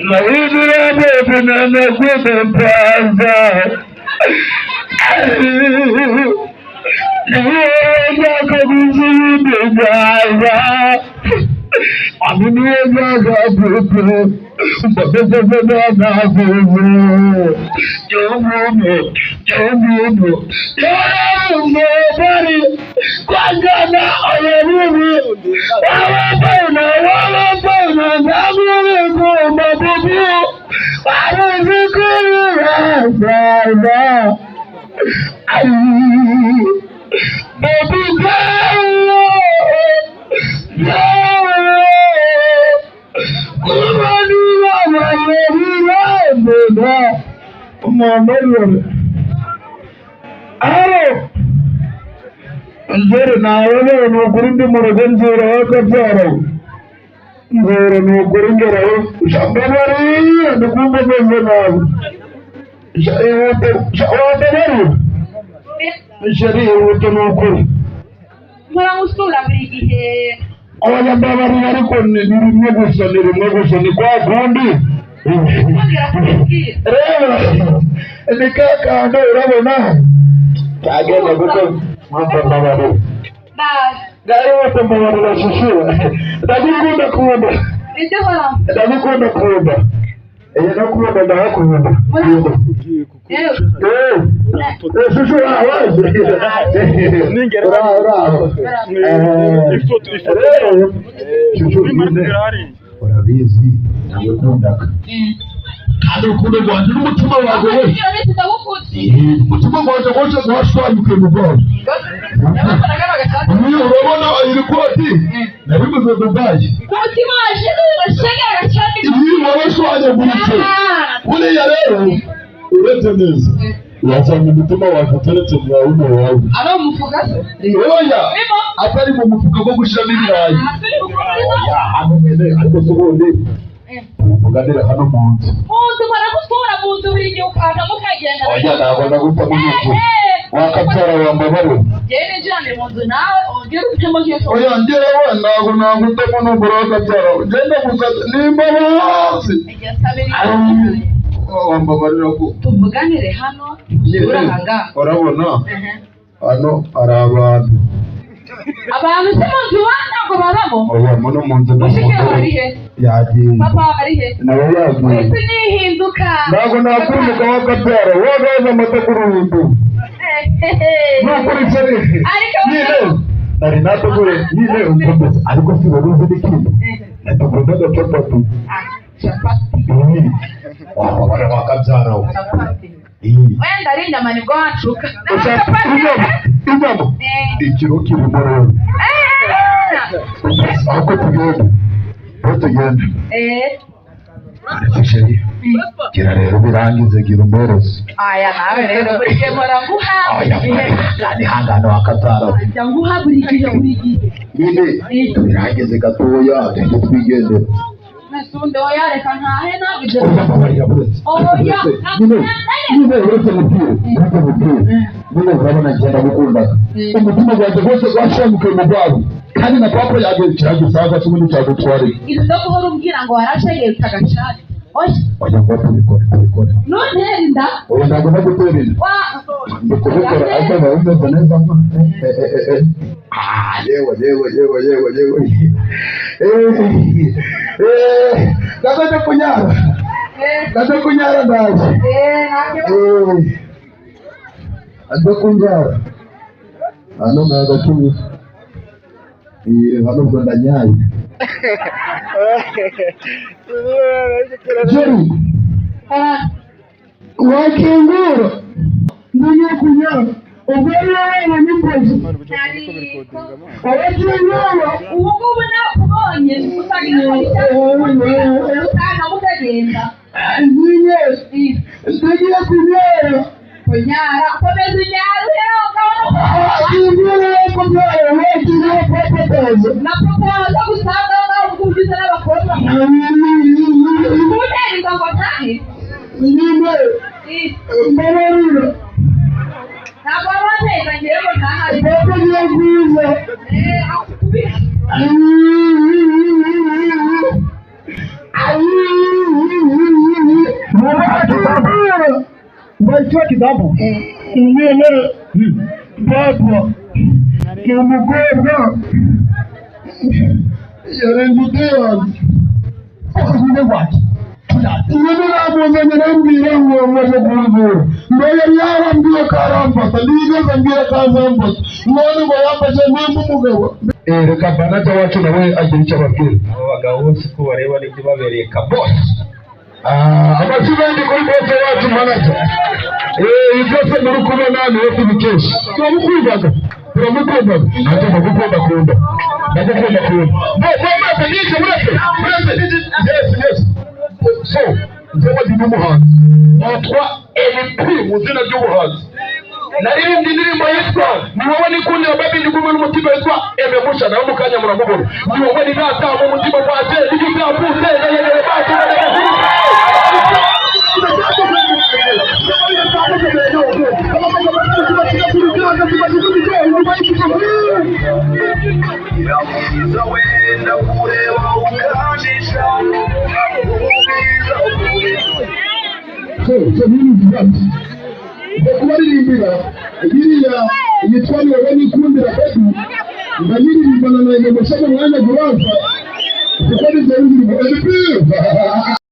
Mahidura bebina na kwebe mpaza. Niweza kabisi mbegaza. Niweza kabisi Nzere nawe nukurindi murugenzi wakabyaro nzere nukurindira shambari ndikumva neze nawe shawote shari wote nukuri mara usura buri gihe abanyambabari ariko nirimwe gusa ni kwa kundi reba nikakando urabona kagenda kuko mwambabari gari wote mbabari bashishura ndabikunda nakunda ndahakunda shishura awaje urabizi nakundaga kandi urukundo rwanjye n'umutima wawe umutima wanjye wose washwanyukiye mu bwonko urabona iri koti nabiguze Dubai umutima waje urashegera cyane ibi warashwanyaguritse buriya rero uretse neza wasanga umutima wawe uteretse mu wawe ari umufuka se oya atari mu mufuka wo gushyiramo ibirayi hano nyine ariko se ubundi muganira hano mu nzu baragusura mu nzu buri gihe ukaza mukagenda oya ntabwo naguta mu nzu wakabyara wambabare genda njyane mu nzu nawe ongera ufitemo nk'ejo oya njyewe ntabwo nagutamo n'umugore wakabyara genda gukata nimba bazi wambabarira ko tuvuganire hano urahanga urabona hano hari abantu se mu nzu ntabwo babamo oya muno mu nzu yagiye papa ari he nawe yagiye ese nihinduka ntabwo nakunduka wakabyara wagaze amata ku ruhimbi nukuri seri nyine nari nategure nyine umkomeza ariko si wowe uzi n'ikindi nategura n'agacapati wababara wakabyara we wenda ari inyama nibwo wanshuka inyama ikiro kirimo rero ahubwo tugende ariko sheri gira rero birangize gira umworozi aya nawe rero buri gihe mpora nguha ni hangano wakabyara we njya nguha buri gihe nyine tubirangize gatoya tujye twigendera nasundi oya reka ntahe ntabwo ibyo nyine uretse mupira nyine urabona ngenda gukundaga umutima wanjye wose washangukiye mu bwawe kandi na papa yagiye kiragisaga cy'ubundi cyagutwara ibyo byo guhora umbwira ngo warashegeye utagashari oya ngo tubikore ntuntera inda oya ntabwo nagutera inda ndi kubikora ariko biba bimeze neza yewe ndaza kunyara ndaje ndaza kunyara hano nagatuye hano ubwo ndanyaye Jerry wakingura ngiye kunyara ubwo rero n'impozi abakingura ubu ngubu nakubonye utagira usanga mutagenda ngiye kunyara komeza unyare na propoza gusanga ukumvise n'abakobwa utera inda ngo ntahe ntabwo baba bateza ngewe ngo ntahe ikiwa kitambo nyene baba umukobwa yarengutewa akuzinde wake Iwe namuzanye nambwira ngo amaze kuvura ngo yari yarambwiye ko aramfata nigeze ambwira ko azamfata none ngo yamfashe nimba umugabo reka banata wacu nawe agira icyo ababwira abo bagabo bose ko bareba n'ibyo babereye kabose amasibendi kuri bose wacu manata ibyose muri kubona niwe tubikesha turamukundaga ndagukunda maze nije murese yes so njyewe ndi n'umuhanzi natwa MP mu zina ry'ubuhanzi naririmbye indirimbo yitwa ni wowe nikundira babi ndi kumwe n'umutima witwa Eme Musha nawe mu kanya muramubona ni wowe ni natamu umutima wanjye n'igitapute yegere bacu kubaririmbira iriya yitwa ni wowe nikundira babi ndayiririmbana na Eme Musha mu mwanya guranza kuko ni byo ndirimbo